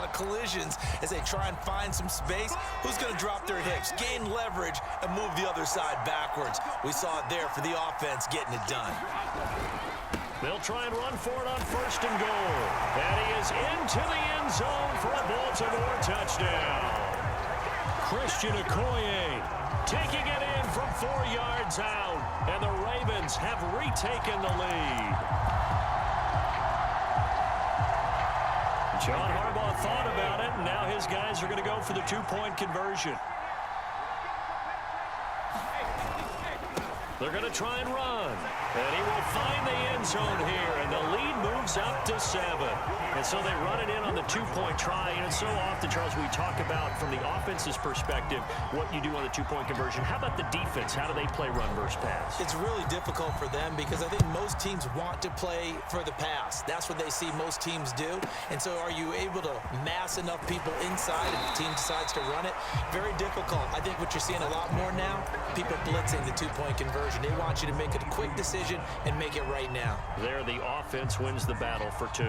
of collisions as they try and find some space. Who's going to drop their hips, gain leverage, and move the other side backwards? We saw it there for the offense getting it done. They'll try and run for it on 1st and goal. And he is into the end zone for a Baltimore touchdown. Christian Okoye taking it in from 4 yards out. And the Ravens have retaken the lead. John Harbaugh thought about it, and now his guys are going to go for the 2-point conversion. They're going to try and run. And he will find the end zone here, and the lead moves up to 7. And so they run it in on the 2-point try. And so often, Charles, we talk about from the offense's perspective what you do on the 2-point conversion. How about the defense? How do they play run versus pass? It's really difficult for them because I think most teams want to play for the pass. That's what they see most teams do. And so are you able to mass enough people inside if the team decides to run it? Very difficult. I think what you're seeing a lot more now, people blitzing the 2-point conversion. They want you to make a quick decision and make it right now. There, the offense wins the battle for 2.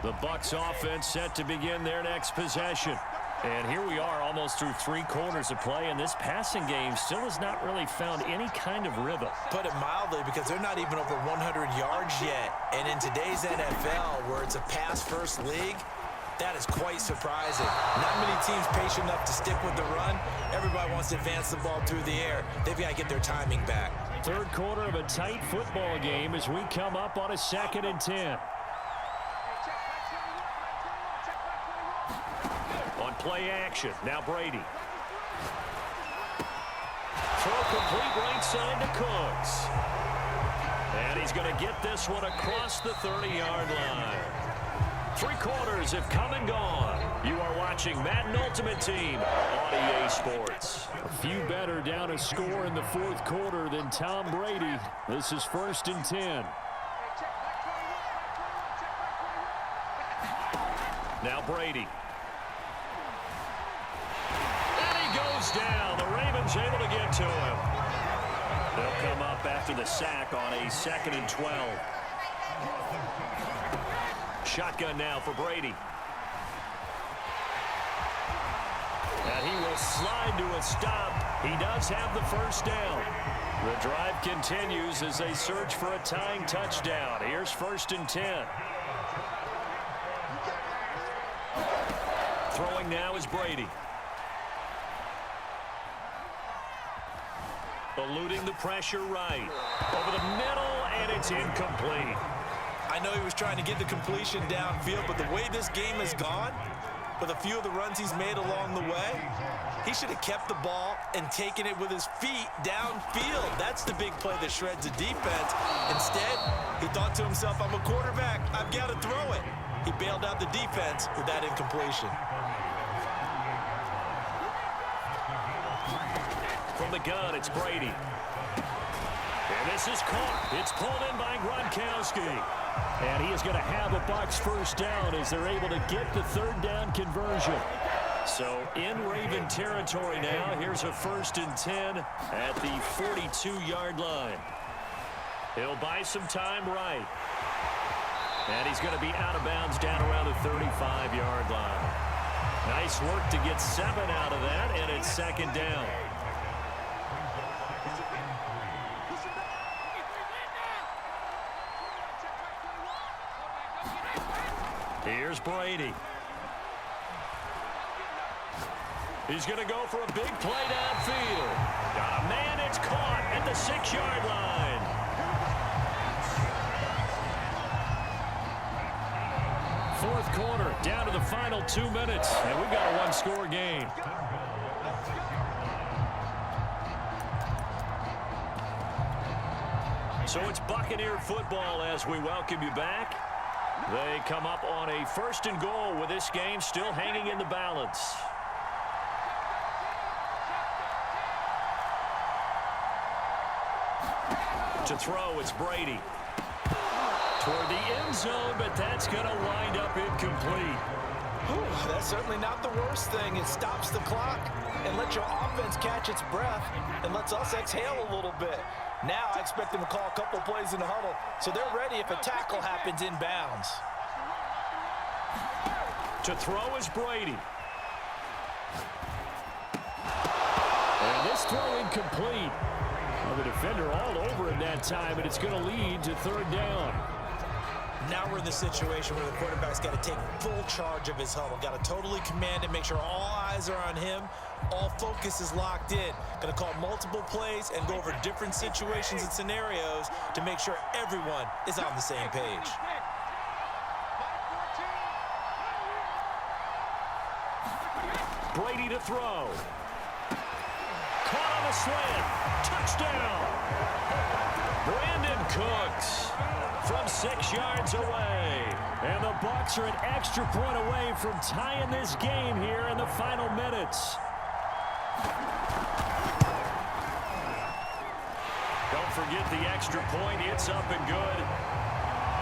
The Bucs offense set to begin their next possession. And here we are almost through 3 quarters of play, and this passing game still has not really found any kind of rhythm. Put it mildly, because they're not even over 100 yards yet. And in today's NFL, where it's a pass-first league, that is quite surprising. Not many teams patient enough to stick with the run. Everybody wants to advance the ball through the air. They've got to get their timing back. 3rd quarter of a tight football game as we come up on a 2nd and 10. On play action, now Brady. Throw complete right side to Cooks. And he's going to get this one across the 30-yard line. 3 quarters have come and gone. You are watching Madden Ultimate Team on EA Sports. A few better down a score in the 4th quarter than Tom Brady. This is 1st and 10. Now Brady. And he goes down. The Ravens able to get to him. They'll come up after the sack on a 2nd and 12. Shotgun now for Brady. And he will slide to a stop. He does have the 1st down. The drive continues as they search for a tying touchdown. Here's 1st and 10. Throwing now is Brady. Eluding the pressure right. Over the middle, and it's incomplete. I know he was trying to get the completion downfield, but the way this game has gone, with a few of the runs he's made along the way, he should have kept the ball and taken it with his feet downfield. That's the big play that shreds the defense. Instead, he thought to himself, I'm a quarterback. I've got to throw it. He bailed out the defense with that incompletion. From the gun, it's Brady. And this is caught. It's pulled in by Gronkowski. And he is going to have a Bucs 1st down as they're able to get the 3rd down conversion. So in Raven territory now. Here's a 1st and 10 at the 42-yard line. He'll buy some time right. And he's going to be out of bounds down around the 35-yard line. Nice work to get 7 out of that, and it's 2nd down. Here's Brady. He's going to go for a big play downfield. Man, it's caught at the 6-yard line. Fourth quarter, down to the final 2 minutes, and we've got a one-score game. So it's Buccaneer football as we welcome you back. They come up on a 1st and goal with this game still hanging in the balance. To throw, it's Brady. Toward the end zone, but that's going to wind up incomplete. Whew, that's certainly not the worst thing. It stops the clock and lets your offense catch its breath and lets us exhale a little bit. Now I expect them to call a couple plays in the huddle so they're ready if a tackle happens inbounds. To throw is Brady. And this throw incomplete. Well, the defender all over him that time, and it's going to lead to third down. Now we're in the situation where the quarterback's got to take full charge of his huddle. Got to totally command it, make sure all eyes are on him. All focus is locked in. Going to call multiple plays and go over different situations and scenarios to make sure everyone is on the same page. Brady to throw. Caught on a slant. Touchdown. Brandon Cooks from 6 yards away. And the Bucs are an extra point away from tying this game here in the final minutes. Don't forget the extra point. It's up and good.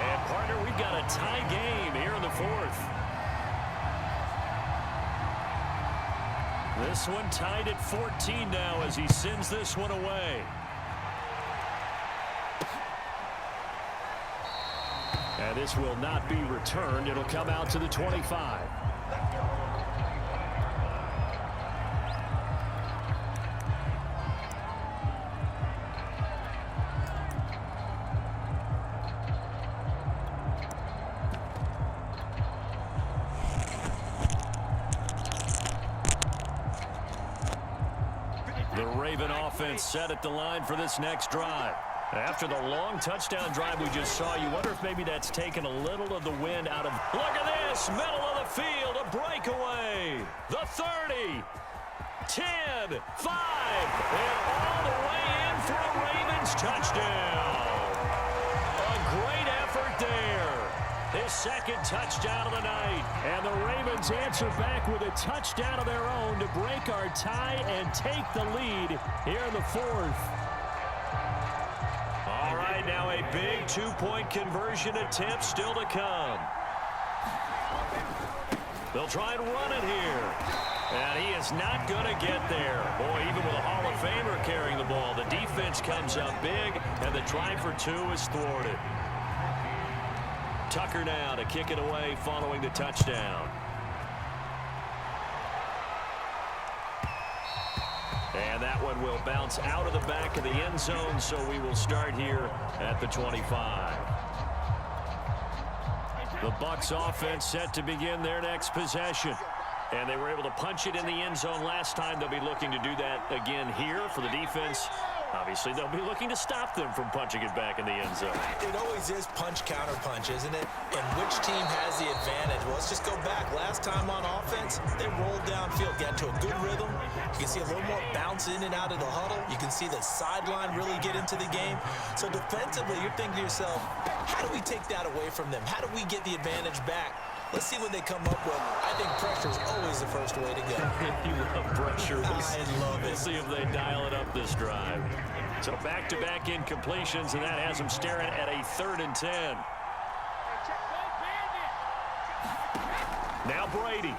And, partner, we've got a tie game here in the fourth. This one tied at 14 now as he sends this one away. And this will not be returned. It'll come out to the 25. The Raven offense set at the line for this next drive. After the long touchdown drive we just saw, you wonder if maybe that's taken a little of the wind out of... Look at this! Middle of the field, a breakaway. The 30, 10, 5, and all the way in for a Ravens touchdown. A great effort there. His second touchdown of the night. And the Ravens answer back with a touchdown of their own to break our tie and take the lead here in the fourth. All right, now a big two-point conversion attempt still to come. They'll try and run it here. And he is not going to get there. Boy, even with a Hall of Famer carrying the ball, the defense comes up big, and the try for two is thwarted. Tucker now to kick it away following the touchdown. And that one will bounce out of the back of the end zone, so we will start here at the 25. The Bucs offense set to begin their next possession. And they were able to punch it in the end zone last time. They'll be looking to do that again here for the defense. Obviously, they'll be looking to stop them from punching it back in the end zone. It always is punch-counter-punch, isn't it? And which team has the advantage? Well, let's just go back. Last time on offense, they rolled downfield, got into a good rhythm. You can see a little more bounce in and out of the huddle. You can see the sideline really get into the game. So defensively, you're thinking to yourself, how do we take that away from them? How do we get the advantage back? Let's see what they come up with. I think pressure is always the first way to go. You love pressure. I love it. We'll see if they dial it up this drive. So back-to-back incompletions, and that has them staring at a 3rd and 10. Now Brady.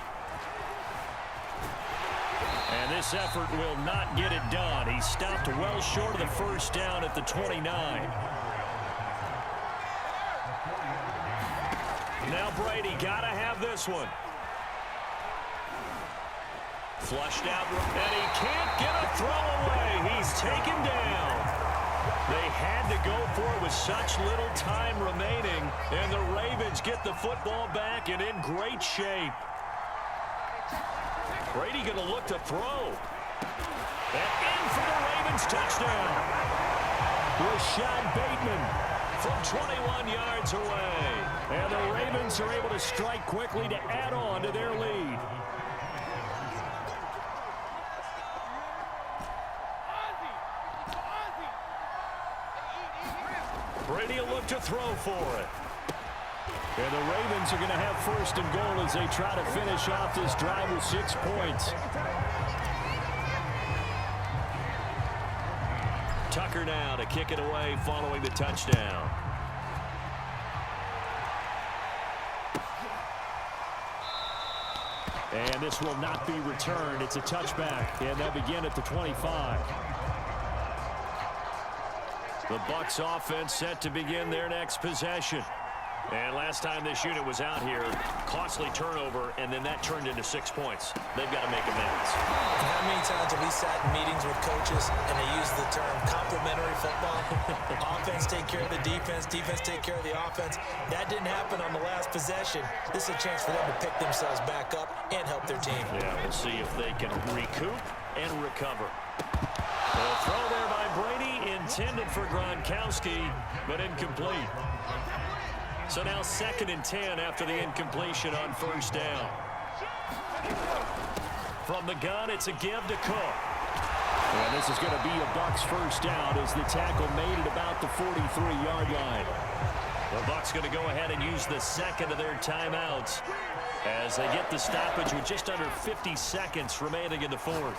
And this effort will not get it done. He stopped well short of the first down at the 29. Now Brady got to have this one. Flushed out, and he can't get a throw away. He's taken down. They had to go for it with such little time remaining, and the Ravens get the football back and in great shape. Brady going to look to throw. And in for the Ravens touchdown. Rashad Bateman from 21 yards away. And the Ravens are able to strike quickly to add on to their lead. Brady will look to throw for it. And the Ravens are going to have 1st and goal as they try to finish off this drive with 6 points. Tucker now to kick it away following the touchdown. And this will not be returned. It's a touchback, and they'll begin at the 25. The Bucs offense set to begin their next possession. And last time this unit was out here, costly turnover, and then that turned into 6 points. They've got to make amends. And how many times have we sat in meetings with coaches and they use the term complementary football? Offense take care of the defense, defense take care of the offense. That didn't happen on the last possession. This is a chance for them to pick themselves back up and help their team. Yeah, we'll see if they can recoup and recover. A throw there by Brady, intended for Gronkowski, but incomplete. So now 2nd and 10 after the incompletion on 1st down. From the gun, it's a give to Cook. And this is going to be a Bucs 1st down as the tackle made it about the 43-yard line. The Bucs going to go ahead and use the 2nd of their timeouts as they get the stoppage with just under 50 seconds remaining in the 4th.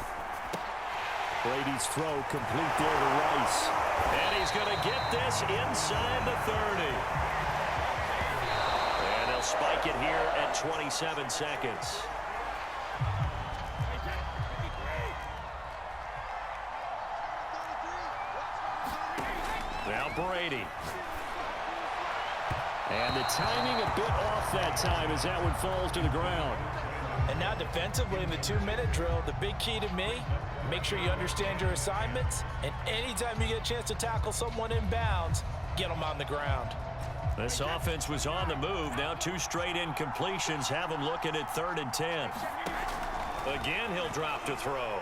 Brady's throw complete there to Rice. And he's going to get this inside the 30. And they'll spike it here at 27 seconds. Now Brady. And the timing a bit off that time as that one falls to the ground. And now defensively in the 2-minute drill, the big key to me, make sure you understand your assignments, and anytime you get a chance to tackle someone in bounds, get them on the ground. This offense was on the move. Now 2 straight incompletions have them looking at 3rd and 10. Again, he'll drop to throw.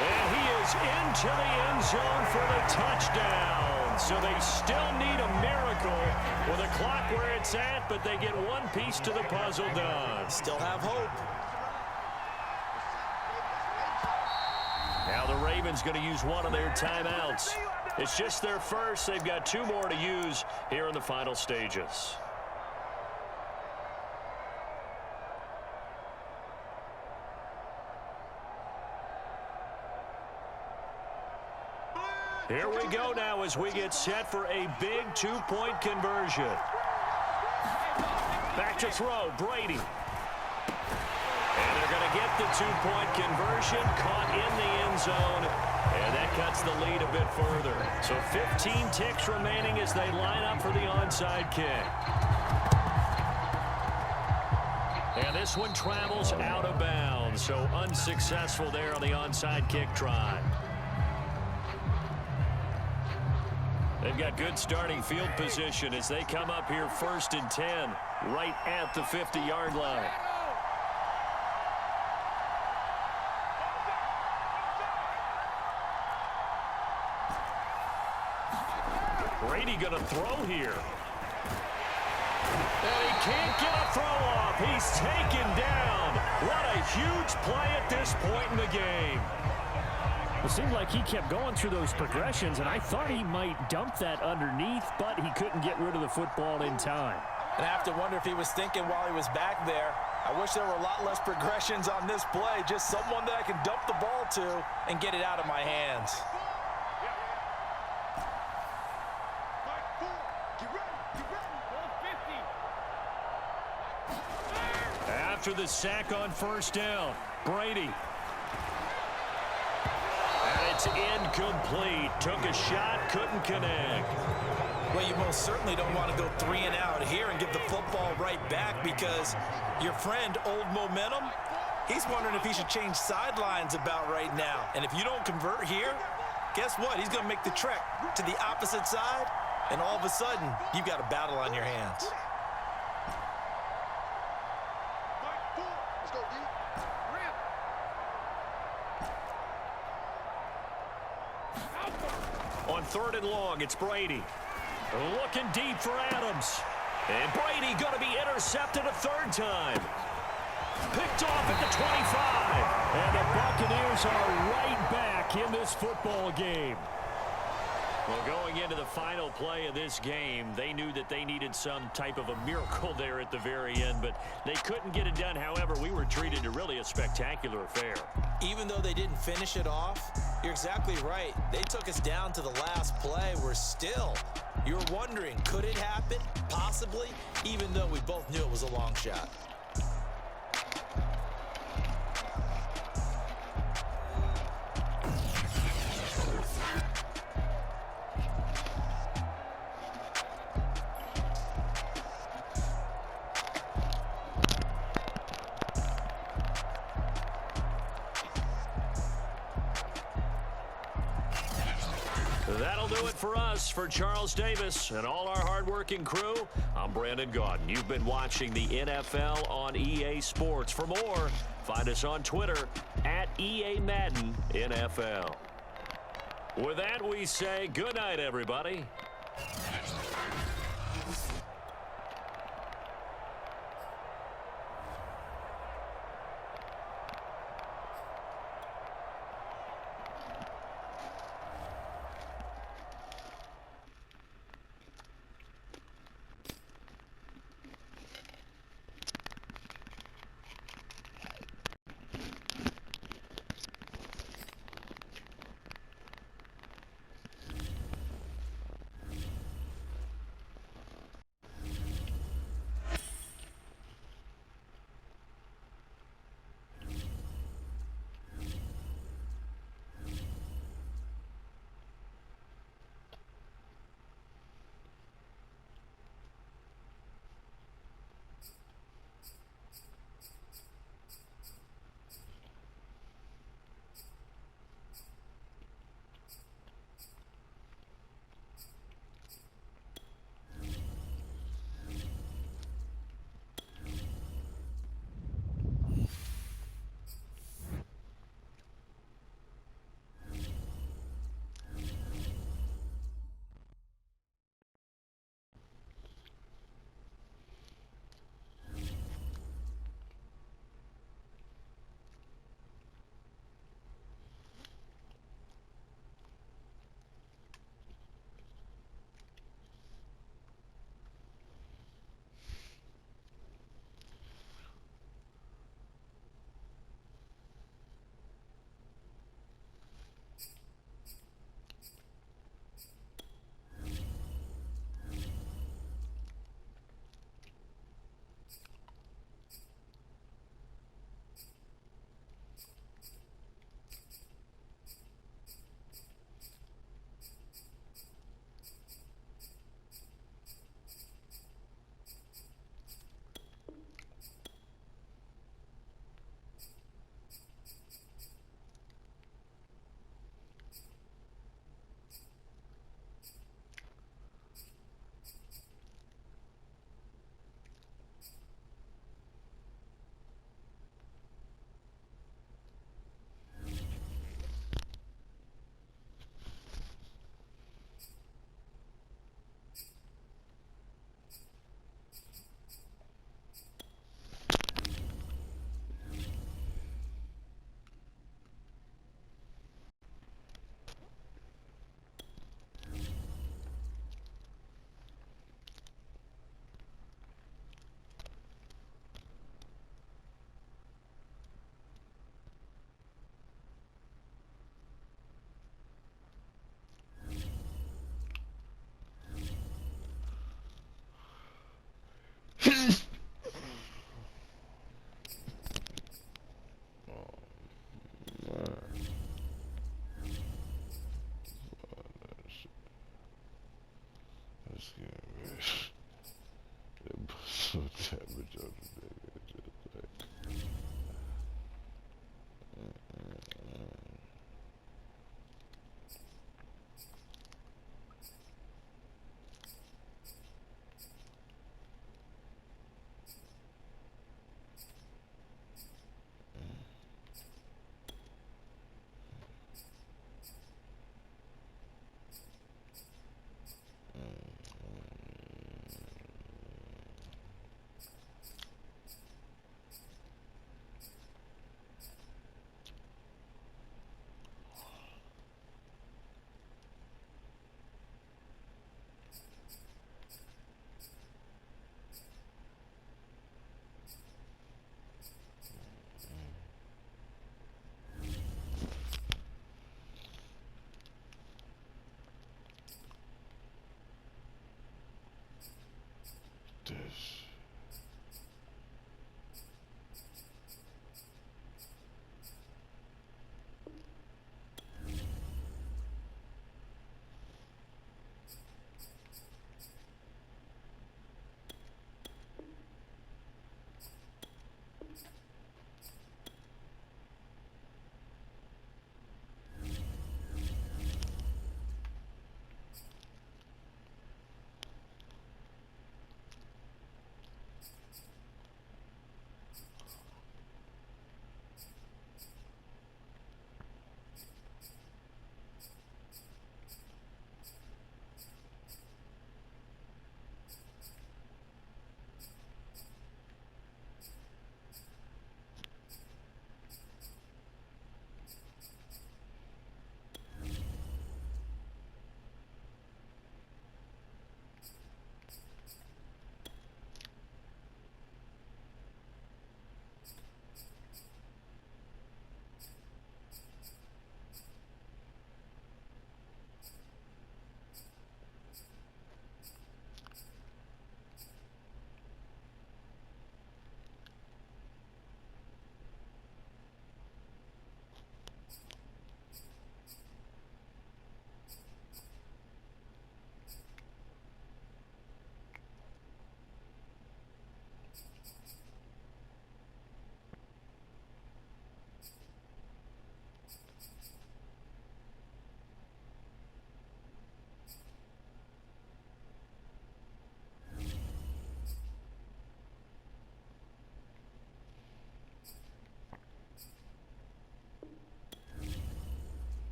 And he is into the end zone for the touchdown. So they still need a miracle with a clock where it's at, but they get one piece to the puzzle done. Still have hope. Now the Ravens going to use one of their timeouts. It's just their first. They've got 2 more to use here in the final stages. Here we go now as we get set for a big 2-point conversion. Back to throw, Brady. And they're going to get the 2-point conversion, caught in the end zone, and that cuts the lead a bit further. So 15 ticks remaining as they line up for the onside kick. And this one travels out of bounds, so unsuccessful there on the onside kick try. They've got good starting field position as they come up here 1st and 10, right at the 50-yard line. Brady going to throw here. And he can't get a throw off. He's taken down. What a huge play at this point in the game. It seemed like he kept going through those progressions, and I thought he might dump that underneath, but he couldn't get rid of the football in time. And I have to wonder if he was thinking while he was back there, I wish there were a lot less progressions on this play, just someone that I can dump the ball to and get it out of my hands. After the sack on 1st down, Brady. And it's incomplete. Took a shot, couldn't connect. Well, you most certainly don't want to go 3 and out here and give the football right back because your friend, Old Momentum, he's wondering if he should change sidelines about right now. And if you don't convert here, guess what? He's going to make the trek to the opposite side, and all of a sudden, you've got a battle on your hands. On 3rd and long, it's Brady. Looking deep for Adams. And Brady going to be intercepted a 3rd time. Picked off at the 25. And the Buccaneers are right back in this football game. Well, going into the final play of this game, they knew that they needed some type of a miracle there at the very end, but they couldn't get it done. However, we were treated to really a spectacular affair. Even though they didn't finish it off, you're exactly right. They took us down to the last play. We're still, you're wondering, could it happen? Possibly, even though we both knew it was a long shot. us, for Charles Davis and all our hardworking crew, I'm Brandon Gaudin. You've been watching the NFL on EA Sports. For more, find us on Twitter at EA Madden NFL. With that, we say good night, everybody.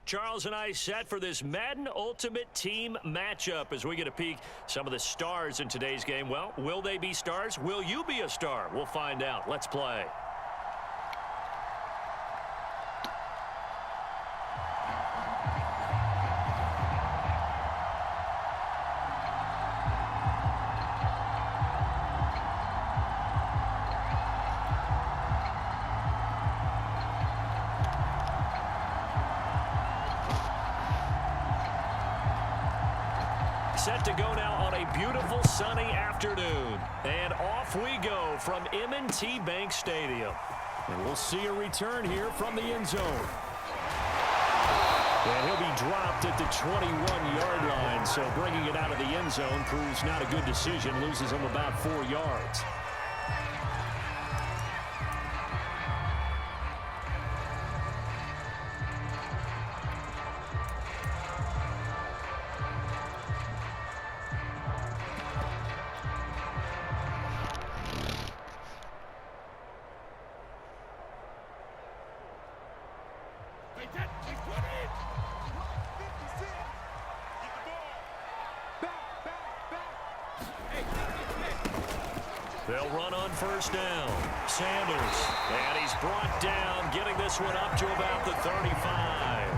Charles and I set for this Madden Ultimate Team matchup as we get a peek some of the stars in today's game. Well, will they be stars? Will you be a star? We'll find out. Let's play. Set to go now on a beautiful sunny afternoon. And off we go from M&T Bank Stadium. And we'll see a return here from the end zone. And he'll be dropped at the 21-yard line. So bringing it out of the end zone proves not a good decision. Loses him about 4 yards. They'll run on first down. Sanders. And he's brought down, getting this one up to about the 35.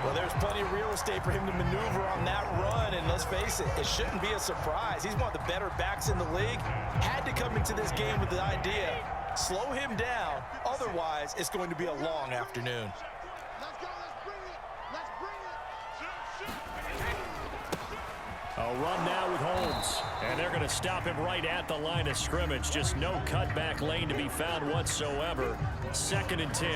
Well, there's plenty of real estate for him to maneuver on that run, and let's face it, it shouldn't be a surprise. He's one of the better backs in the league. Had to come into this game with the idea, slow him down, otherwise it's going to be a long afternoon. A They'll run now with Holmes. And they're going to stop him right at the line of scrimmage. Just no cutback lane to be found whatsoever. 2nd and 10.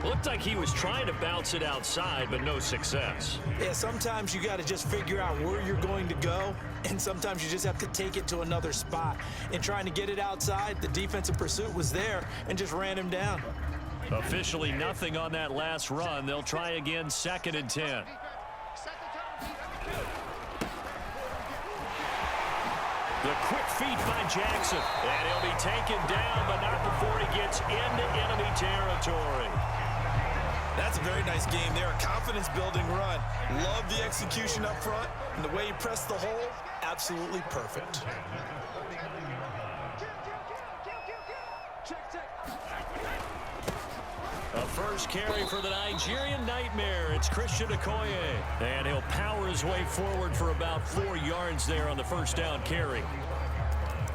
Looked like he was trying to bounce it outside, but no success. Yeah, sometimes you got to just figure out where you're going to go, and sometimes you just have to take it to another spot. In trying to get it outside, the defensive pursuit was there and just ran him down. Officially nothing on that last run. They'll try again, 2nd and 10. The quick feet by Jackson. And he'll be taken down, but not before he gets into enemy territory. That's a very nice game there. A confidence-building run. Love the execution up front, and the way he pressed the hole, absolutely perfect. A first carry for the Nigerian Nightmare. It's Christian Okoye. And he'll power his way forward for about 4 yards there on the first down carry.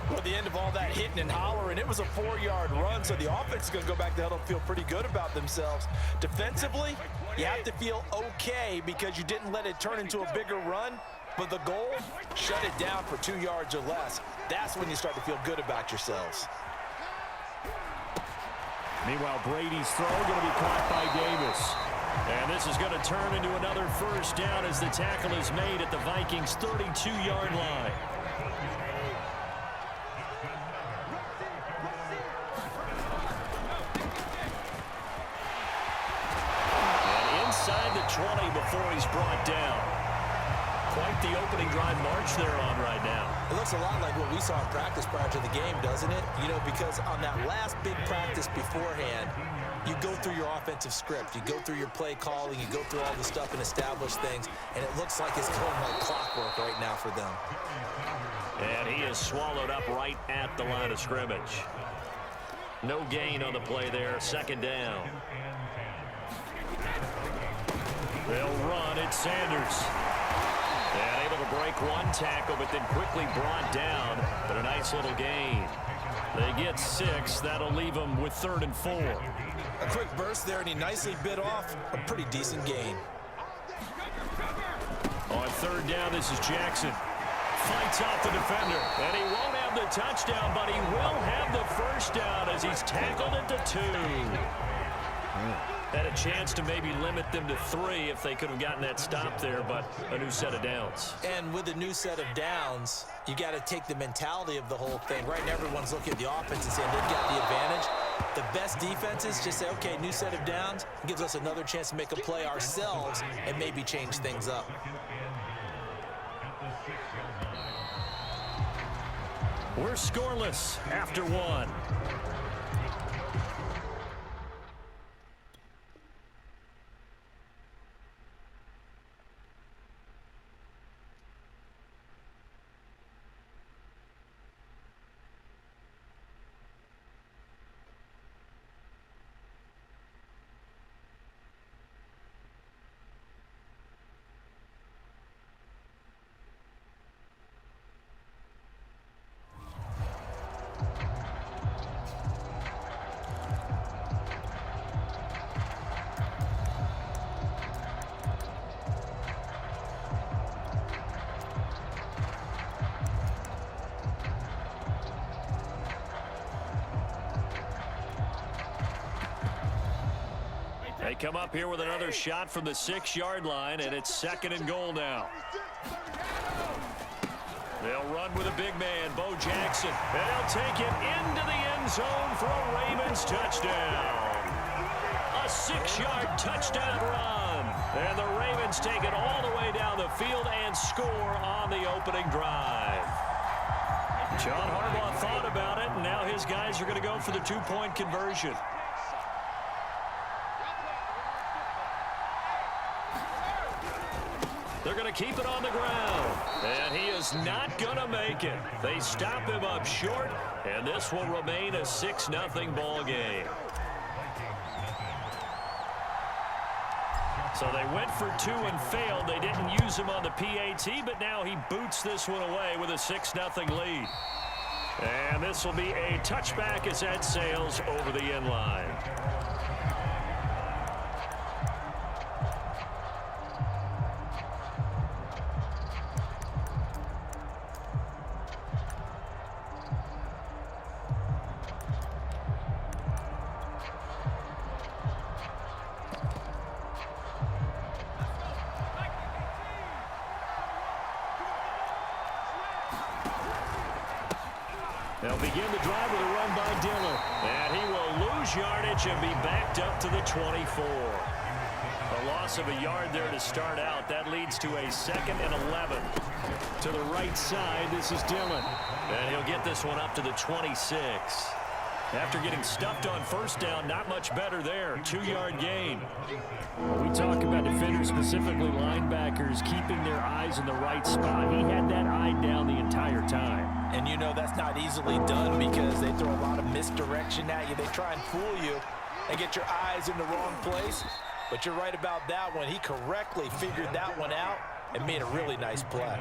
Well, the end of all that hitting and hollering, it was a 4-yard run, so the offense is going to go back to huddle and feel pretty good about themselves. Defensively, you have to feel okay because you didn't let it turn into a bigger run, but the goal, shut it down for 2 yards or less. That's when you start to feel good about yourselves. Meanwhile, Brady's throw going to be caught by Davis. And this is going to turn into another first down as the tackle is made at the Vikings' 32-yard line. Inside the 20 before he's brought down. Quite the opening drive march they're on right now. It looks a lot like what we saw in practice prior to the game, doesn't it? You know, because on that last big practice beforehand, you go through your offensive script, you go through your play calling, you go through all the stuff and establish things, and it looks like it's going like clockwork right now for them. And he is swallowed up right at the line of scrimmage. No gain on the play there, 2nd down. They'll run. It's Sanders. And able to break one tackle, but then quickly brought down. But a nice little gain. They get 6. That'll leave them with 3rd and 4. A quick burst there, and he nicely bit off a pretty decent gain. On 3rd down, this is Jackson. Fights off the defender. And he won't have the touchdown, but he will have the first down as he's tackled at the 2. Had a chance to maybe limit them to 3 if they could have gotten that stop there, but a new set of downs. And with a new set of downs, you got to take the mentality of the whole thing. Right now, everyone's looking at the offense and saying they've got the advantage. The best defenses just say, okay, new set of downs, gives us another chance to make a play ourselves and maybe change things up. We're scoreless after 1. They come up here with another shot from the 6-yard line, and it's 2nd and goal now. They'll run with a big man, Bo Jackson, and they'll take it into the end zone for a Ravens touchdown. A 6-yard touchdown run, and the Ravens take it all the way down the field and score on the opening drive. John Harbaugh thought about it, and now his guys are going to go for the 2-point conversion. They're going to keep it on the ground. And he is not going to make it. They stop him up short, and this will remain a 6-0 ball game. So they went for 2 and failed. They didn't use him on the PAT, but now he boots this one away with a 6-0 lead. And this will be a touchback as that sails over the end line. They'll begin the drive with a run by Dillon. And he will lose yardage and be backed up to the 24. A loss of a yard there to start out. That leads to a 2nd and 11. To the right side, this is Dillon. And he'll get this one up to the 26. After getting stuffed on first down, not much better there. 2-yard gain. We talk about defenders, specifically linebackers, keeping their eyes in the right spot. He had that eye down the entire time. And you know that's not easily done because they throw a lot of misdirection at you. They try and fool you and get your eyes in the wrong place. But you're right about that one. He correctly figured that one out and made a really nice play.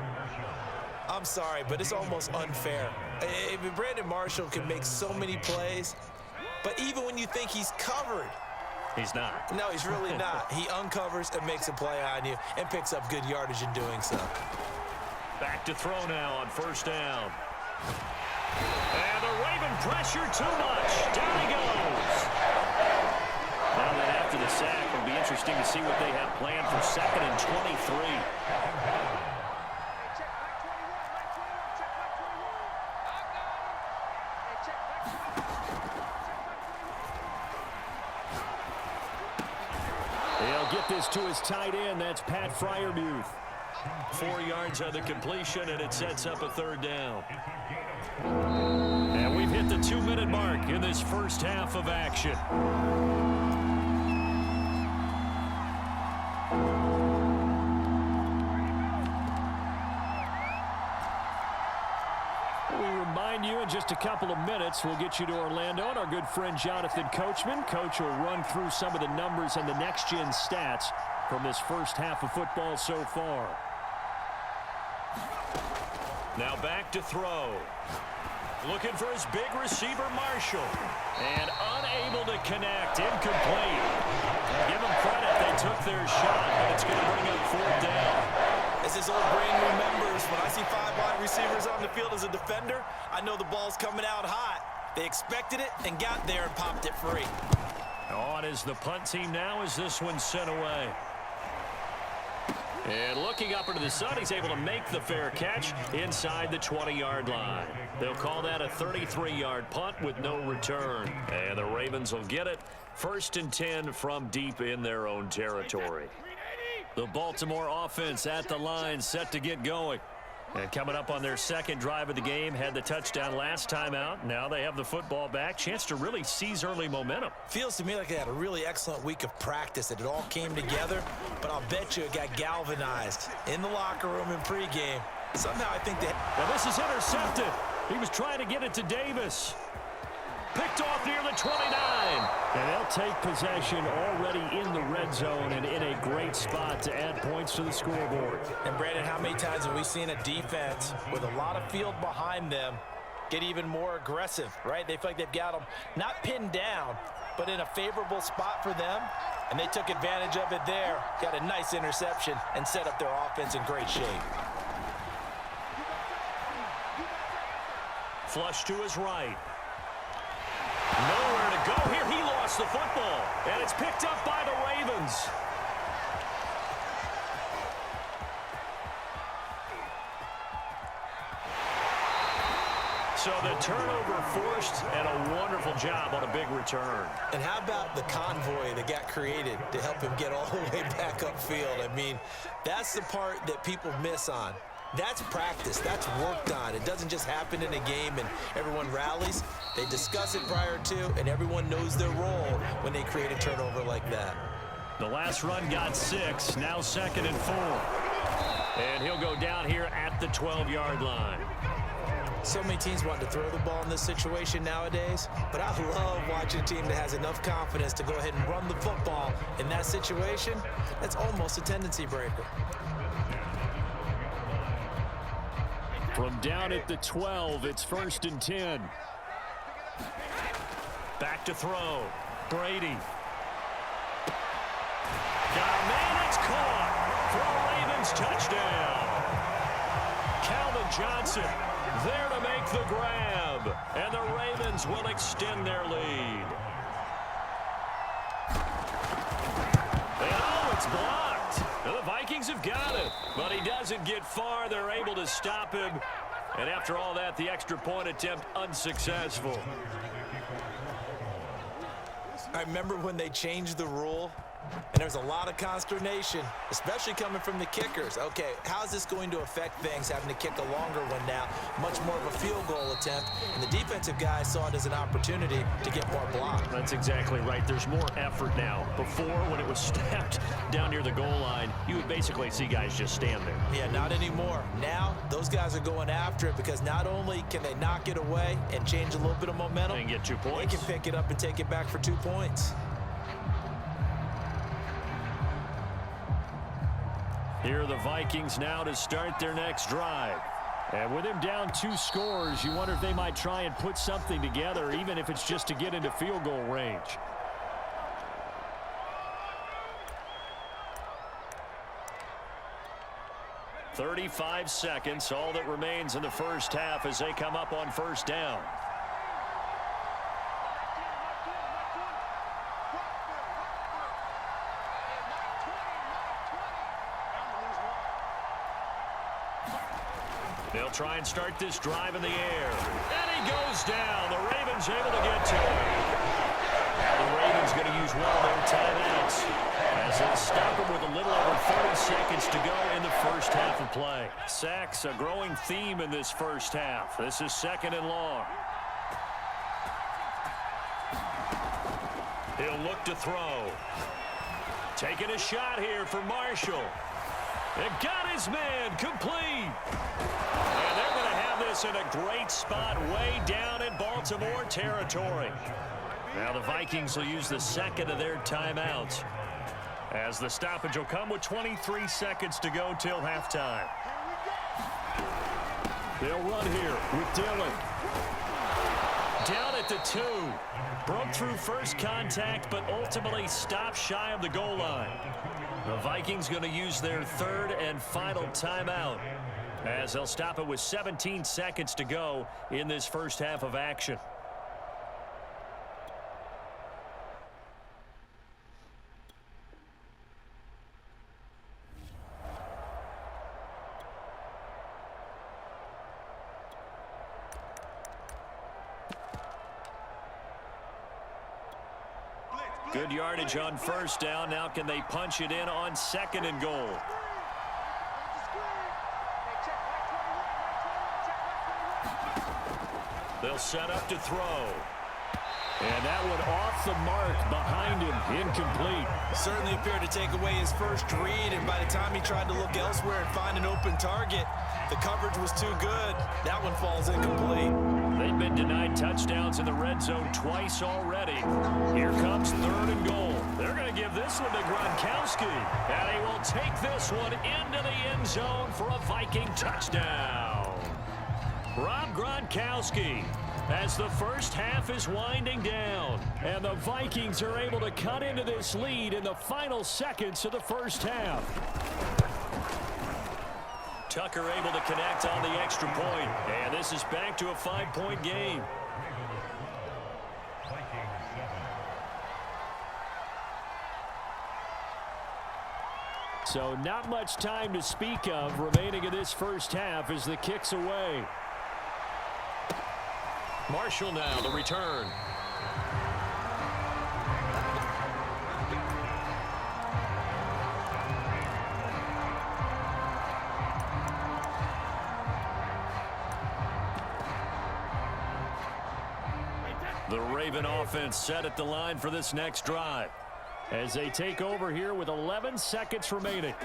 I'm sorry, but it's almost unfair. Brandon Marshall can make so many plays, but even when you think he's covered, he's not. No, he's really not. He uncovers and makes a play on you and picks up good yardage in doing so. Back to throw now on first down. And the Raven pressure too much. Down he goes. Now that after the sack, it'll be interesting to see what they have planned for 2nd and 23. He'll get this to his tight end. That's Pat Freiermuth. 4 yards on the completion, and it sets up a 3rd down. And we've hit the 2-minute mark in this first half of action. We remind you in just a couple of minutes, we'll get you to Orlando and our good friend Jonathan Coachman. Coach will run through some of the numbers and the next-gen stats from this first half of football so far. Now back to throw. Looking for his big receiver, Marshall. And unable to connect. Incomplete. Give them credit. They took their shot, but it's going to bring up 4th down. As his old brain remembers, when I see 5 wide receivers on the field as a defender, I know the ball's coming out hot. They expected it and got there and popped it free. On is the punt team now as this one's sent away. And looking up into the sun, he's able to make the fair catch inside the 20-yard line. They'll call that a 33-yard punt with no return. And the Ravens will get it. 1st and 10 from deep in their own territory. The Baltimore offense at the line, set to get going. And coming up on their 2nd drive of the game, had the touchdown last time out. Now they have the football back. Chance to really seize early momentum. Feels to me like they had a really excellent week of practice. It all came together, but I'll bet you it got galvanized in the locker room in pregame. Somehow I think that... Well, this is intercepted. He was trying to get it to Davis. Picked off near the 29. And they'll take possession already in the red zone and in a great spot to add points to the scoreboard. And Brandon, how many times have we seen a defense with a lot of field behind them get even more aggressive, right? They feel like they've got them not pinned down, but in a favorable spot for them, and they took advantage of it there. Got a nice interception and set up their offense in great shape. Flush to his right. Nowhere to go here. He lost the football, and it's picked up by the Ravens. So the turnover forced, and a wonderful job on a big return. And how about the convoy that got created to help him get all the way back upfield? I mean, that's the part that people miss on. That's practice. That's worked on. It doesn't just happen in a game and everyone rallies. They discuss it prior to, and everyone knows their role when they create a turnover like that. The last run got 6, now 2nd and 4. And he'll go down here at the 12-yard line. So many teams want to throw the ball in this situation nowadays, but I love watching a team that has enough confidence to go ahead and run the football in that situation. That's almost a tendency breaker. From down at the 12, it's 1st and 10. Back to throw. Brady. Got a man, it's caught for a Ravens touchdown. Calvin Johnson there to make the grab. And the Ravens will extend their lead. And oh, it's blocked. Now the Vikings have got it, but he doesn't get far. They're able to stop him. And after all that, the extra point attempt unsuccessful. I remember when they changed the rule, and there's a lot of consternation, especially coming from the kickers. Okay, how's this going to affect things, having to kick a longer one now, much more of a field goal attempt, and the defensive guys saw it as an opportunity to get more block. That's exactly right. There's more effort now. Before, when it was snapped down near the goal line, you would basically see guys just stand there. Yeah, not anymore. Now, those guys are going after it because not only can they knock it away and change a little bit of momentum, and get 2 points. They can pick it up and take it back for 2 points. Here are the Vikings now to start their next drive. And with him down 2 scores, you wonder if they might try and put something together, even if it's just to get into field goal range. "35 seconds, all that remains in the first half as they come up on first down. They'll try and start this drive in the air. And he goes down. The Ravens able to get to him. Now the Ravens going to use one of their timeouts as they stop him with a little over 30 seconds to go in the first half of play. Sacks, a growing theme in this first half. This is 2nd and long. He'll look to throw. Taking a shot here for Marshall. It got his man complete. And they're going to have this in a great spot way down in Baltimore territory. Now the Vikings will use the second of their timeouts as the stoppage will come with 23 seconds to go till halftime. They'll run here with Dillon. Down at the 2. Broke through first contact, but ultimately stopped shy of the goal line. The Vikings going to use their 3rd and final timeout as they'll stop it with 17 seconds to go in this first half of action. Good yardage on first down. Now can they punch it in on 2nd and goal? They'll set up to throw. And that one off the mark behind him. Incomplete. Certainly appeared to take away his first read, and by the time he tried to look elsewhere and find an open target, the coverage was too good. That one falls incomplete. They've been denied touchdowns in the red zone twice already. Here comes 3rd and goal. They're going to give this one to Gronkowski. And he will take this one into the end zone for a Viking touchdown. Rob Gronkowski, as the first half is winding down. And the Vikings are able to cut into this lead in the final seconds of the first half. Tucker able to connect on the extra point. And this is back to a 5-point game. So not much time to speak of remaining in this first half as the kick's away. Marshall now, the return. The Raven offense set at the line for this next drive as they take over here with 11 seconds remaining.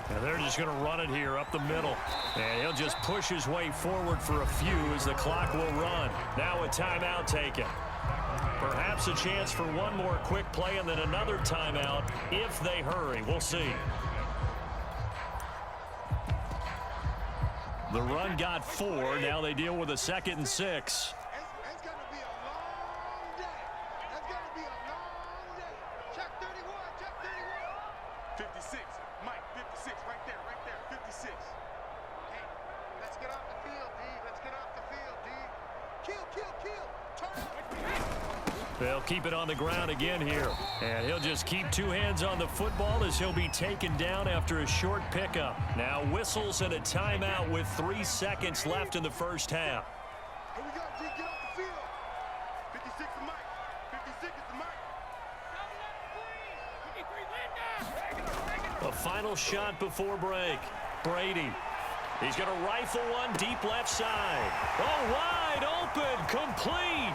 And they're just going to run it here up the middle. And he'll just push his way forward for a few as the clock will run. Now a timeout taken. Perhaps a chance for one more quick play and then another timeout if they hurry. We'll see. The run got 4. Now they deal with a 2nd and 6. They'll keep it on the ground again here. And he'll just keep two hands on the football as he'll be taken down after a short pickup. Now whistles and a timeout with 3 seconds left in the first half. Here we go, G, get off the field. 56 the mic. 56 is the mic. A final shot before break. Brady. He's going to rifle one deep left side. Oh, wide open, complete.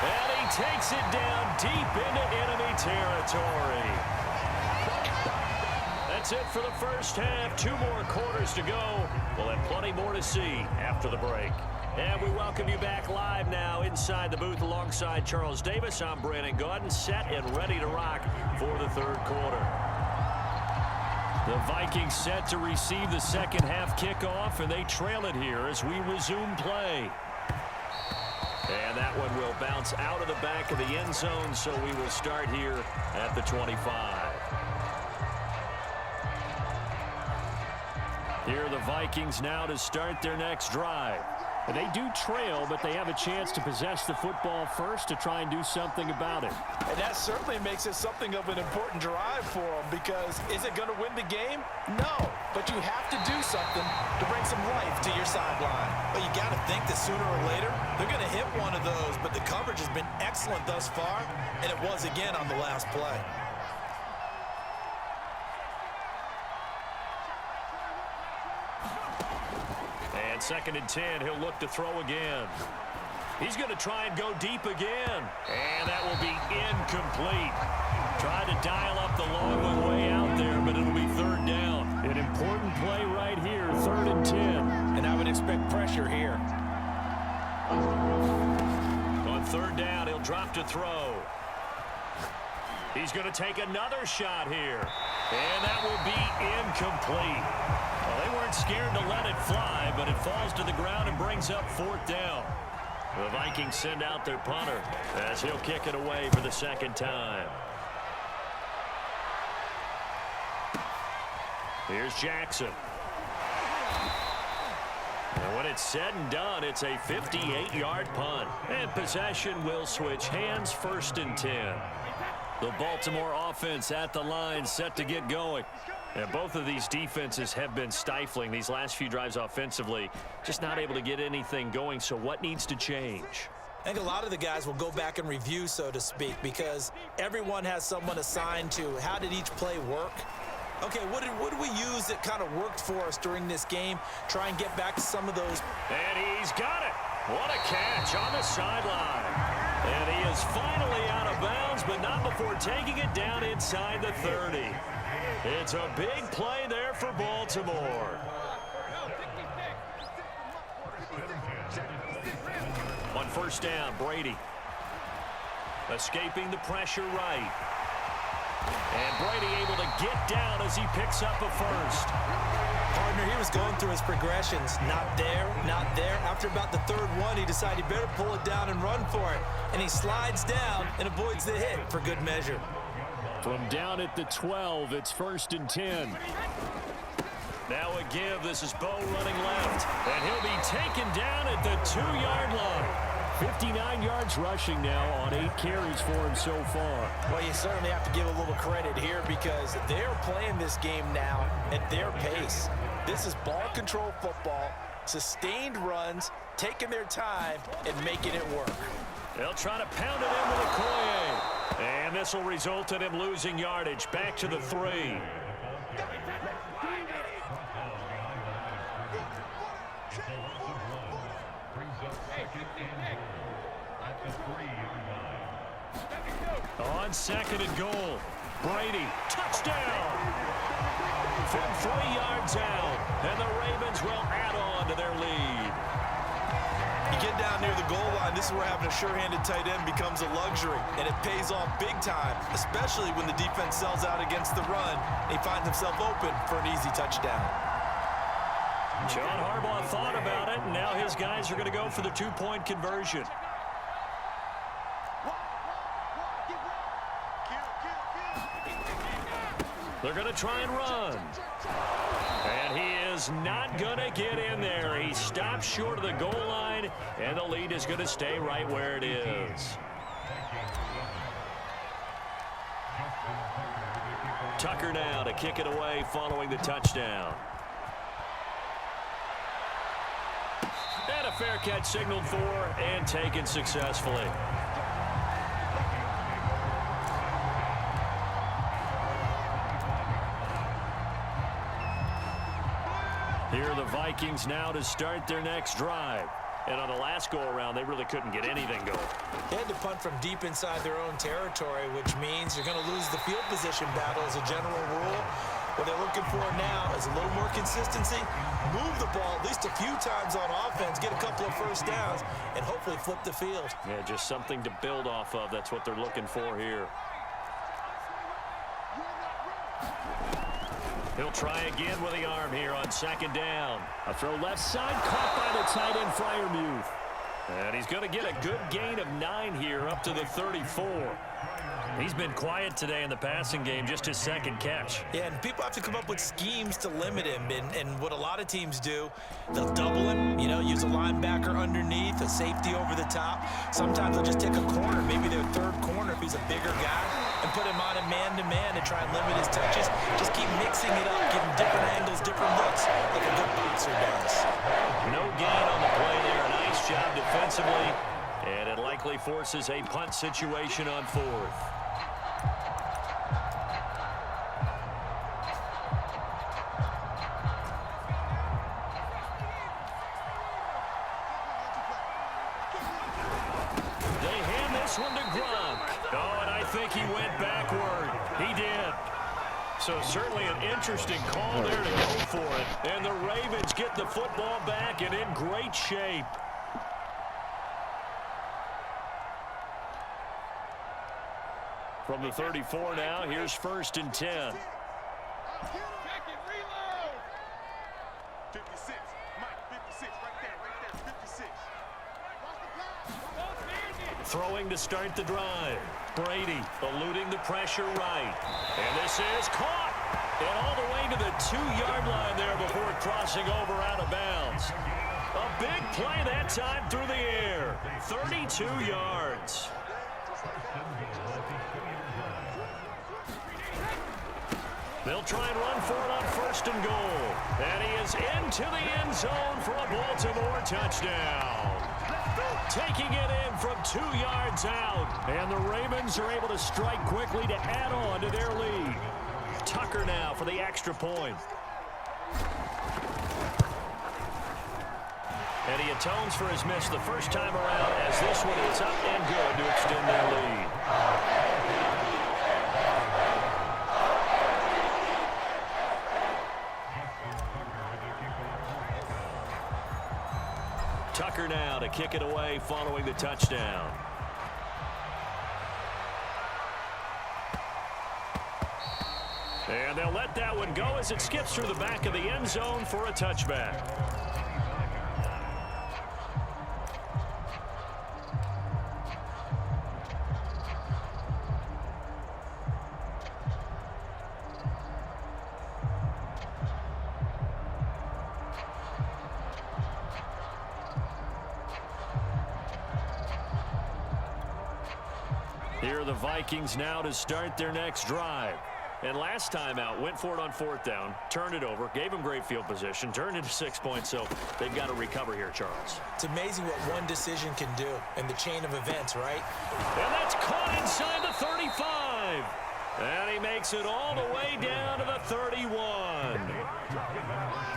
And he takes it down deep into enemy territory. That's it for the first half. 2 more quarters to go. We'll have plenty more to see after the break. And we welcome you back live now inside the booth alongside Charles Davis. I'm Brandon Gaudin, set and ready to rock for the third quarter. The Vikings set to receive the second half kickoff, and they trail it here as we resume play. And that one will bounce out of the back of the end zone, so we will start here at the 25. Here are the Vikings now to start their next drive. They do trail, but they have a chance to possess the football first to try and do something about it. And that certainly makes it something of an important drive for them, because is it going to win the game? No, but you have to do something to bring some life to your sideline. But you got to think that sooner or later they're going to hit one of those, but the coverage has been excellent thus far, and it was again on the last play. And 2nd and 10, he'll look to throw again. He's going to try and go deep again. And that will be incomplete. Tried to dial up the long one way out there, but it'll be 3rd down. An important play right here, 3rd and 10. And I would expect pressure here. On 3rd down, he'll drop to throw. He's going to take another shot here. And that will be incomplete. Well, they weren't scared to let it fly, but it falls to the ground and brings up 4th down. The Vikings send out their punter as he'll kick it away for the 2nd time. Here's Jackson. And when it's said and done, it's a 58-yard punt. And possession will switch hands, 1st and 10. The Baltimore offense at the line, set to get going. And both of these defenses have been stifling these last few drives offensively. Just not able to get anything going, so what needs to change? I think a lot of the guys will go back and review, so to speak, because everyone has someone assigned to how did each play work. Okay, what did we use that kind of worked for us during this game? Try and get back to some of those. And he's got it. What a catch on the sideline. And he is finally out of bounds, but not before taking it down inside the 30. It's a big play there for Baltimore. On 1st down, Brady. Escaping the pressure right. And Brady able to get down as he picks up a 1st. Partner, he was going through his progressions. Not there, not there. After about the 3rd one, he decided he better pull it down and run for it. And he slides down and avoids the hit for good measure. From down at the 12, it's 1st and 10. Now a give. This is Bo running left. And he'll be taken down at the 2-yard line. 59 yards rushing now on 8 carries for him so far. Well, you certainly have to give a little credit here because they're playing this game now at their pace. This is ball control football, sustained runs, taking their time, and making it work. They'll try to pound it in with Okoye. And this will result in him losing yardage back to the 3. On 2nd and goal, Brady, touchdown! From 3 yards out, and the Ravens will add on to their lead. You get down near the goal line, this is where having a sure-handed tight end becomes a luxury, and it pays off big time, especially when the defense sells out against the run, and he finds himself open for an easy touchdown. John Harbaugh thought about it, and now his guys are going to go for the 2-point conversion. They're going to try and run. And he is not going to get in there. He stops short of the goal line, and the lead is going to stay right where it is. Tucker now to kick it away following the touchdown. And a fair catch signaled for and taken successfully. Here are the Vikings now to start their next drive. And on the last go-around, they really couldn't get anything going. They had to punt from deep inside their own territory, which means you're going to lose the field position battle as a general rule. What they're looking for now is a little more consistency, move the ball at least a few times on offense, get a couple of first downs, and hopefully flip the field. Yeah, just something to build off of. That's what they're looking for here. He'll try again with the arm here on second down. A throw left side, caught by the tight end, Freiermuth. And he's going to get a good gain of 9 here up to the 34. He's been quiet today in the passing game, just his second catch. Yeah, and people have to come up with schemes to limit him. And what a lot of teams do, they'll double him, use a linebacker underneath, a safety over the top. Sometimes they'll just take a corner, maybe their third corner if he's a bigger guy, and put him on a man-to-man to try and limit his touches. Just keep mixing it up, give him different angles, different looks, like a good boxer does. No gain on the play there. Nice job defensively. And it likely forces a punt situation on fourth. They hand this one to Gronk. Oh, and I think he went backward. He did. So certainly an interesting call there to go for it. And the Ravens get the football back and in great shape. From the 34 now, here's 1st and 10. 56. Mike, 56. Right there. 56. Throwing to start the drive. Brady eluding the pressure right. And this is caught. And all the way to the 2-yard line there before crossing over out of bounds. A big play that time through the air. 32 yards. They'll try and run for it on 1st and goal. And he is into the end zone for a Baltimore touchdown. Taking it in from 2 yards out. And the Ravens are able to strike quickly to add on to their lead. Tucker now for the extra point. And he atones for his miss the first time around as this one is up and good to extend their lead. Tucker now to kick it away following the touchdown. And they'll let that one go as it skips through the back of the end zone for a touchback. Here are the Vikings now to start their next drive. And last time out, went for it on 4th down, turned it over, gave them great field position, turned it to 6 points, so they've got to recover here, Charles. It's amazing what one decision can do in the chain of events, right? And that's caught inside the 35. And he makes it all the way down to the 31.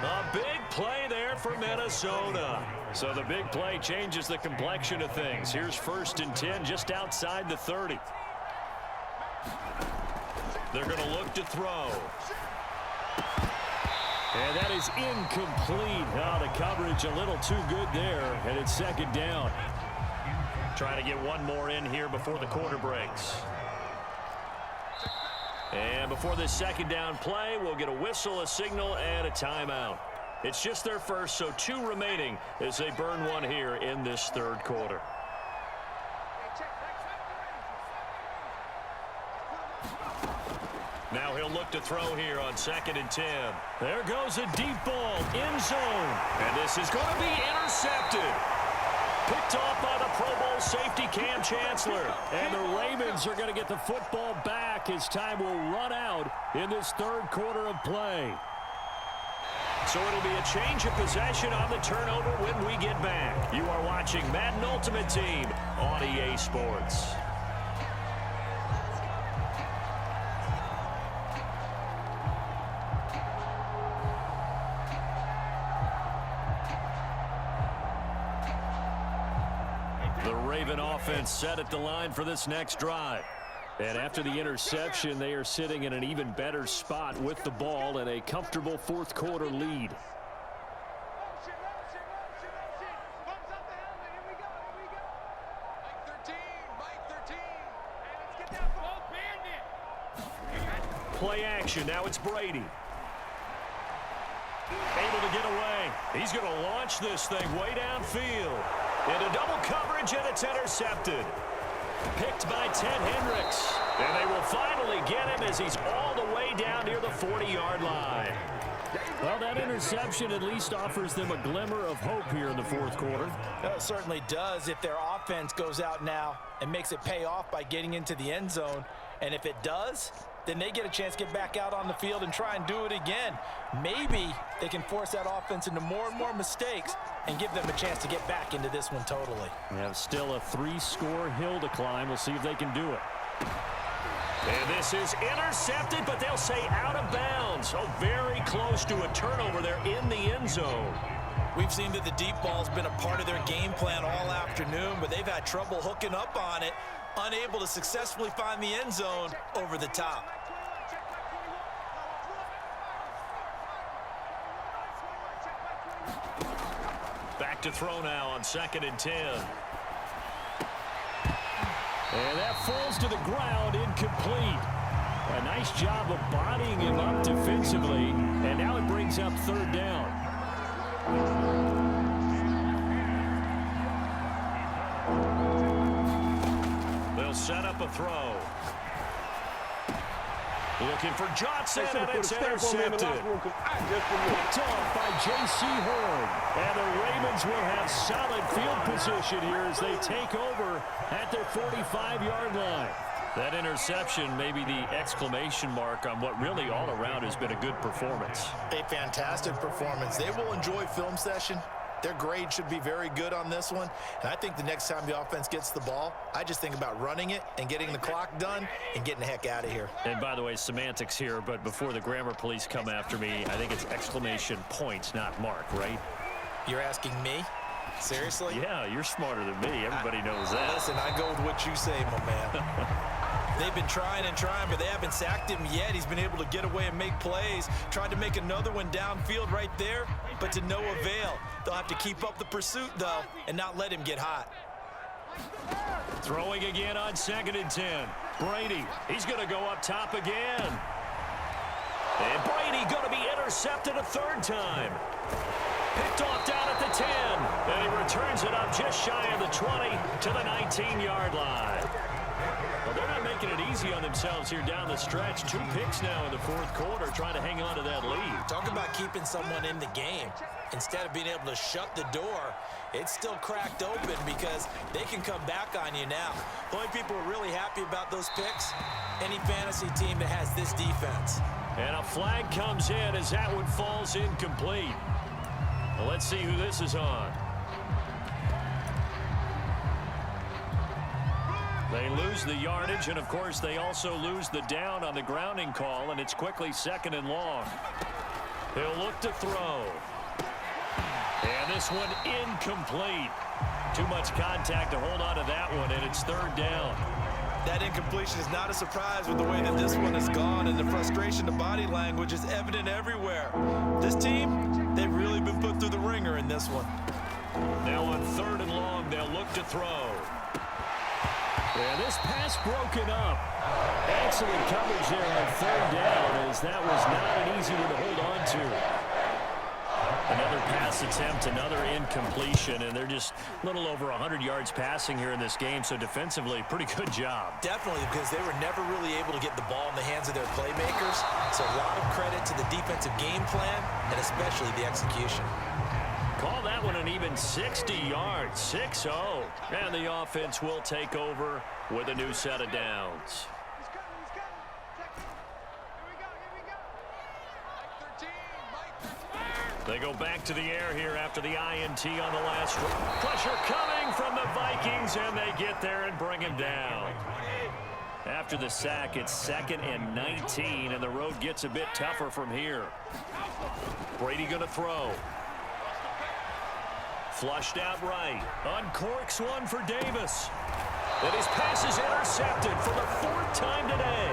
A big play there for Minnesota. So the big play changes the complexion of things. Here's 1st and 10 just outside the 30. They're going to look to throw. And that is incomplete. Oh, the coverage a little too good there, and it's 2nd down. Trying to get one more in here before the quarter breaks. And before this 2nd down play, we'll get a whistle, a signal, and a timeout. It's just their first, so 2 remaining as they burn one here in this 3rd quarter. Now he'll look to throw here on 2nd and 10. There goes a deep ball, end zone. And this is going to be intercepted. Picked off by the Pro Bowl safety Cam Chancellor. And the Ravens are going to get the football back as time will run out in this third quarter of play. So it'll be a change of possession on the turnover when we get back. You are watching Madden Ultimate Team on EA Sports. The Raven offense set at the line for this next drive. And after the interception, they are sitting in an even better spot with the ball and a comfortable fourth quarter lead. Play action. Now it's Brady. Able to get away. He's going to launch this thing way downfield. Into double coverage, and it's intercepted. Picked by Ted Hendricks. And they will finally get him as he's all the way down near the 40-yard line. Well, that interception at least offers them a glimmer of hope here in the fourth quarter. It certainly does if their offense goes out now and makes it pay off by getting into the end zone. And if it does, then they get a chance to get back out on the field and try and do it again. Maybe they can force that offense into more and more mistakes and give them a chance to get back into this one totally. We have still a 3-score hill to climb. We'll see if they can do it. And this is intercepted, but they'll say out of bounds. Oh, very close to a turnover there in the end zone. We've seen that the deep ball's been a part of their game plan all afternoon, but they've had trouble hooking up on it, unable to successfully find the end zone over the top. Back to throw now on 2nd and 10. And that falls to the ground, incomplete. A nice job of bodying him up defensively, and now it brings up 3rd down. They'll set up a throw. Looking for Johnson, and it's intercepted. Picked off by J.C. Horn. And the Ravens will have solid field position here as they take over at their 45-yard line. That interception may be the exclamation mark on what really all around has been a good performance. A fantastic performance. They will enjoy film session. Their grade should be very good on this one. And I think the next time the offense gets the ball, I just think about running it and getting the clock done and getting the heck out of here. And by the way, semantics here, but before the grammar police come after me, I think it's exclamation point, not mark, right? You're asking me? Seriously? Yeah, you're smarter than me. Everybody knows that. Listen, I go with what you say, my man. They've been trying and trying, but they haven't sacked him yet. He's been able to get away and make plays. Tried to make another one downfield right there, but to no avail. They'll have to keep up the pursuit, though, and not let him get hot. Throwing again on 2nd and 10. Brady, he's going to go up top again. And Brady going to be intercepted a 3rd time. Picked off down at the 10. And he returns it up just shy of the 20 to the 19-yard line. Well, they're not making it easy on themselves here down the stretch. 2 picks now in the fourth quarter, trying to hang on to that lead. Talk about keeping someone in the game. Instead of being able to shut the door, it's still cracked open because they can come back on you now. The only people who are really happy about those picks, any fantasy team that has this defense. And a flag comes in as that one falls incomplete. Well, let's see who this is on. They lose the yardage, and of course they also lose the down on the grounding call, and it's quickly 2nd and long. He'll look to throw. And this one incomplete. Too much contact to hold on to that one, and it's 3rd down. That incompletion is not a surprise with the way that this one has gone, and the frustration, the body language is evident everywhere. This team, they've really been put through the ringer in this one. Now on 3rd and long, they'll look to throw. And this pass broken up. Excellent coverage there on 3rd down, as that was not an easy one to hold on to. Another pass attempt, another incompletion, and they're just a little over 100 yards passing here in this game, so defensively, pretty good job. Definitely, because they were never really able to get the ball in the hands of their playmakers, so a lot of credit to the defensive game plan, and especially the execution. Call that that one an even 60 yards, 6-0. And the offense will take over with a new set of downs. They go back to the air here after the INT on the last. Pressure coming from the Vikings, and they get there and bring him down. After the sack, it's 2nd and 19, and the road gets a bit tougher from here. Brady going to throw. Flushed out right. Uncorks one for Davis. And his pass is intercepted for the 4th time today.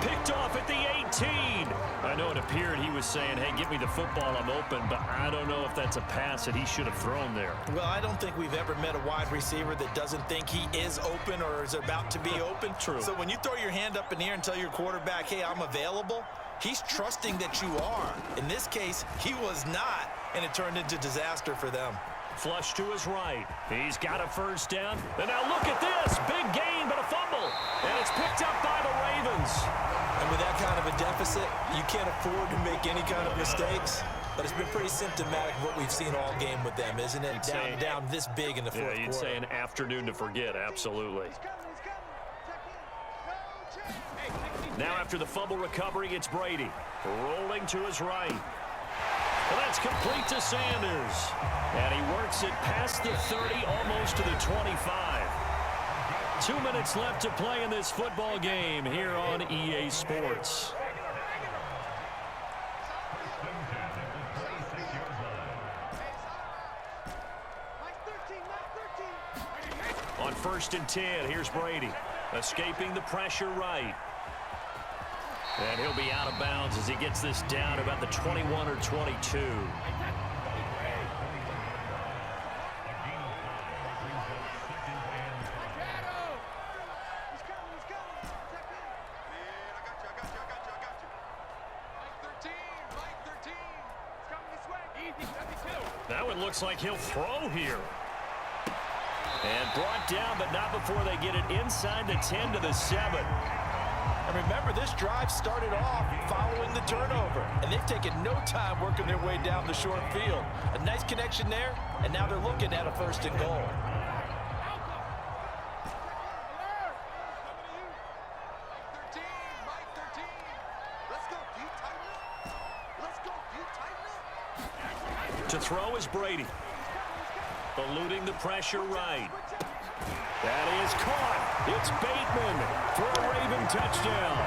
Picked off at the 18. I know it appeared he was saying, hey, give me the football, I'm open, but I don't know if that's a pass that he should have thrown there. Well, I don't think we've ever met a wide receiver that doesn't think he is open or is about to be open. True. So when you throw your hand up in the air and tell your quarterback, hey, I'm available, he's trusting that you are. In this case, he was not, and it turned into disaster for them. Flush to his right. He's got a 1st down. And now look at this. Big gain, but a fumble. And it's picked up by the Ravens. And with that kind of a deficit, you can't afford to make any kind of mistakes. But it's been pretty symptomatic of what we've seen all game with them, isn't it? Down this big in the fourth quarter. You'd say an afternoon to forget, absolutely. Now after the fumble recovery, it's Brady. Rolling to his right. And that's complete to Sanders. And he works it past the 30, almost to the 25. 2 minutes left to play in this football game here on EA Sports. On 1st and 10, here's Brady. Escaping the pressure right. And he'll be out of bounds as he gets this down about the 21 or 22. That one looks like he'll throw here. And brought down, but not before they get it inside the 10 to the 7. And remember, this drive started off following the turnover, and they've taken no time working their way down the short field. A nice connection there, and now they're looking at a 1st and goal. To throw is Brady. Eluding the pressure right. That is caught. It's Bateman for a Raven touchdown.